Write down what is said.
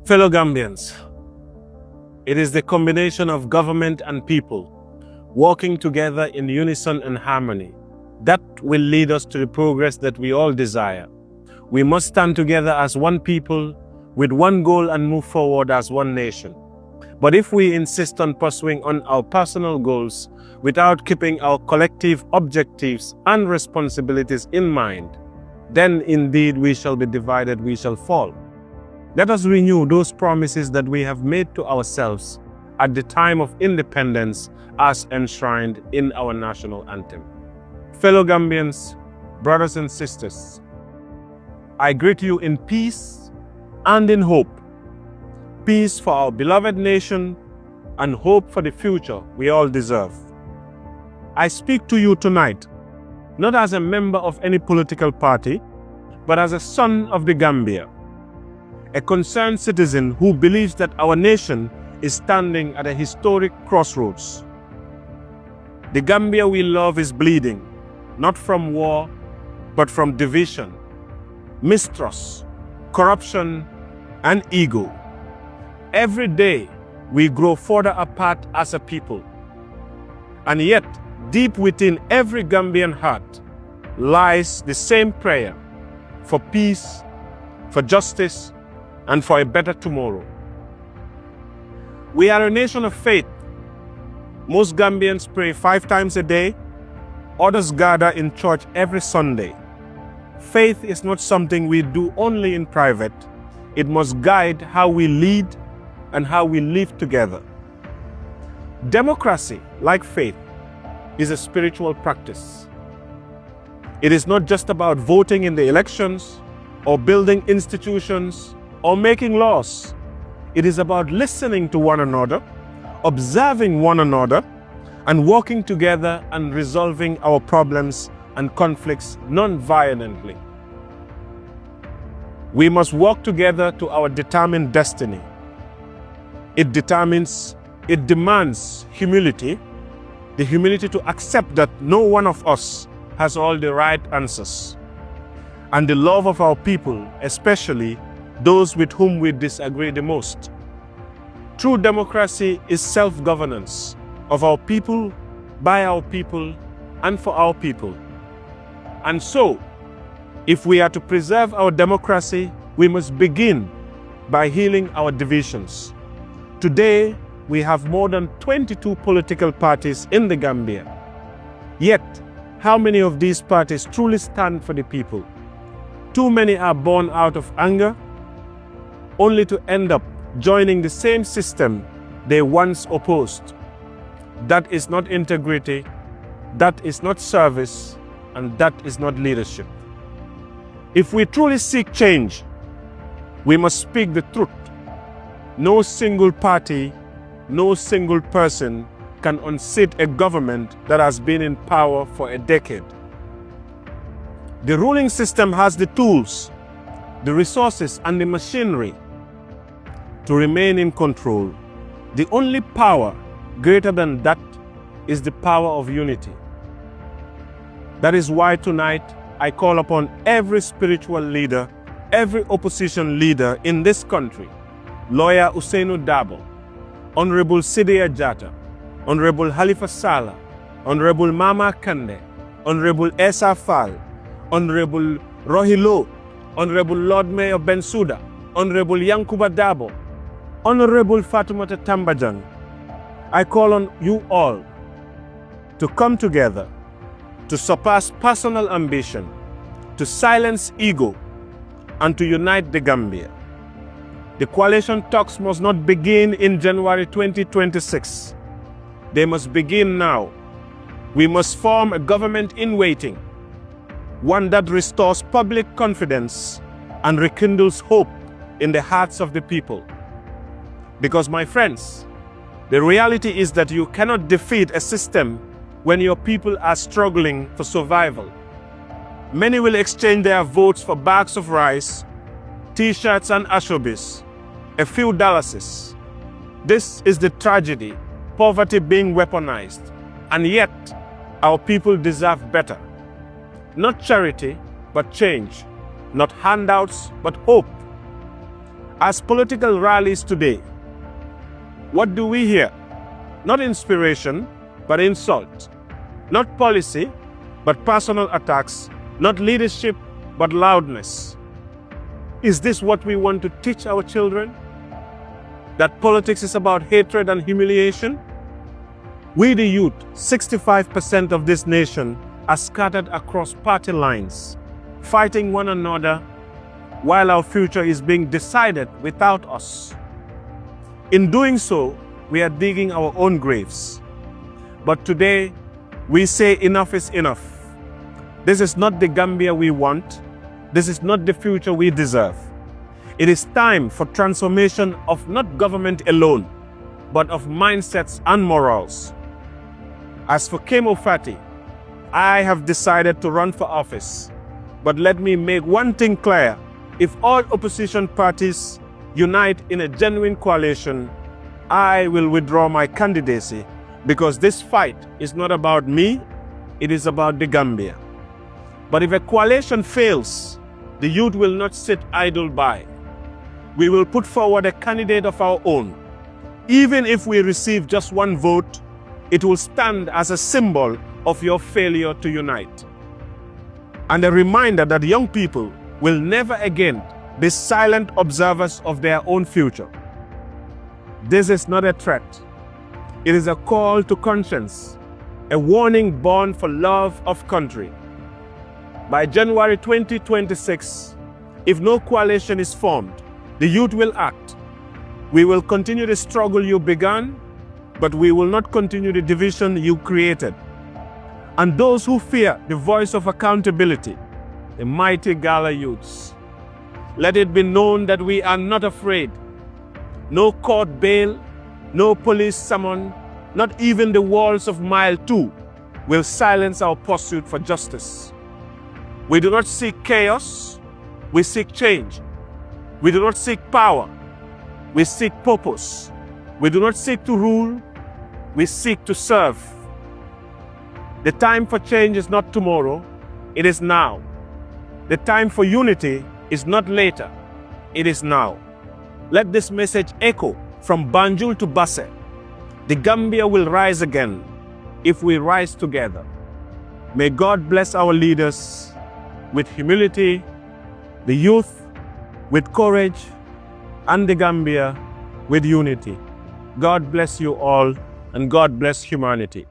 Fellow Gambians, it is the combination of government and people working together in unison and harmony that will lead us to the progress that we all desire. We must stand together as one people with one goal and move forward as one nation. But if we insist on pursuing on our personal goals without keeping our collective objectives and responsibilities in mind, then indeed we shall be divided, we shall fall. Let us renew those promises that we have made to ourselves at the time of independence as enshrined in our national anthem. Fellow Gambians, brothers and sisters, I greet you in peace and in hope. Peace for our beloved nation and hope for the future we all deserve. I speak to you tonight, not as a member of any political party, but as a son of the Gambia, a concerned citizen who believes that our nation is standing at a historic crossroads. The Gambia we love is bleeding, not from war, but from division, mistrust, corruption, and ego. Every day, we grow further apart as a people. And yet, deep within every Gambian heart lies the same prayer for peace, for justice, and for a better tomorrow. We are a nation of faith. Most Gambians pray 5 times a day. Others gather in church every Sunday. Faith is not something we do only in private. It must guide how we lead and how we live together. Democracy, like faith, is a spiritual practice. It is not just about voting in the elections or building institutions or making laws. It is about listening to one another, observing one another, and working together and resolving our problems and conflicts non-violently. We must work together to our determined destiny. It demands humility, the humility to accept that no one of us has all the right answers, and the love of our people, especially those with whom we disagree the most. True democracy is self-governance of our people, by our people, and for our people. And so, if we are to preserve our democracy, we must begin by healing our divisions. Today, we have more than 22 political parties in the Gambia. Yet, how many of these parties truly stand for the people? Too many are born out of anger, only to end up joining the same system they once opposed. That is not integrity, that is not service, and that is not leadership. If we truly seek change, we must speak the truth. No single party, no single person can unseat a government that has been in power for a decade. The ruling system has the tools, the resources, and the machinery to remain in control. The only power greater than that is the power of unity. That is why tonight I call upon every spiritual leader, every opposition leader in this country, Lawyer Ousainou Darboe, Honorable Sidya Jatta, Honorable Halifa Sallah, Honorable Mama Kandeh, Honorable Essa Fall, Honorable Rohilo, Honorable Lord Mayor Bensouda, Honorable Yankuba Darboe, Honorable Fatoumata Tambajang. I call on you all to come together, to surpass personal ambition, to silence ego, and to unite the Gambia. The coalition talks must not begin in January 2026. They must begin now. We must form a government in waiting, one that restores public confidence and rekindles hope in the hearts of the people. Because, my friends, the reality is that you cannot defeat a system when your people are struggling for survival. Many will exchange their votes for bags of rice, t-shirts and ashobis, a few dollars. This is the tragedy, poverty being weaponized. And yet, our people deserve better. Not charity, but change. Not handouts, but hope. As political rallies today, what do we hear? Not inspiration, but insult. Not policy, but personal attacks. Not leadership, but loudness. Is this what we want to teach our children? That politics is about hatred and humiliation? We the youth, 65% of this nation, are scattered across party lines, fighting one another while our future is being decided without us. In doing so, we are digging our own graves. But today, we say enough is enough. This is not the Gambia we want. This is not the future we deserve. It is time for transformation of not government alone, but of mindsets and morals. As for Kemo Fatty, I have decided to run for office. But let me make one thing clear. If all opposition parties unite in a genuine coalition, I will withdraw my candidacy because this fight is not about me, it is about the Gambia. But if a coalition fails, the youth will not sit idle by. We will put forward a candidate of our own. Even if we receive just one vote, it will stand as a symbol of your failure to unite. And a reminder that young people will never again be silent observers of their own future. This is not a threat. It is a call to conscience, a warning born for love of country. By January 2026, if no coalition is formed, the youth will act. We will continue the struggle you began, but we will not continue the division you created. And those who fear the voice of accountability, the mighty Gala youths, let it be known that we are not afraid. No court bail, no police summon, not even the walls of Mile 2 will silence our pursuit for justice. We do not seek chaos, we seek change. We do not seek power, we seek purpose. We do not seek to rule, we seek to serve. The time for change is not tomorrow, it is now. The time for unity is not later, it is now. Let this message echo from Banjul to Basse. The Gambia will rise again if we rise together. May God bless our leaders with humility, the youth with courage, and the Gambia with unity. God bless you all, and God bless humanity.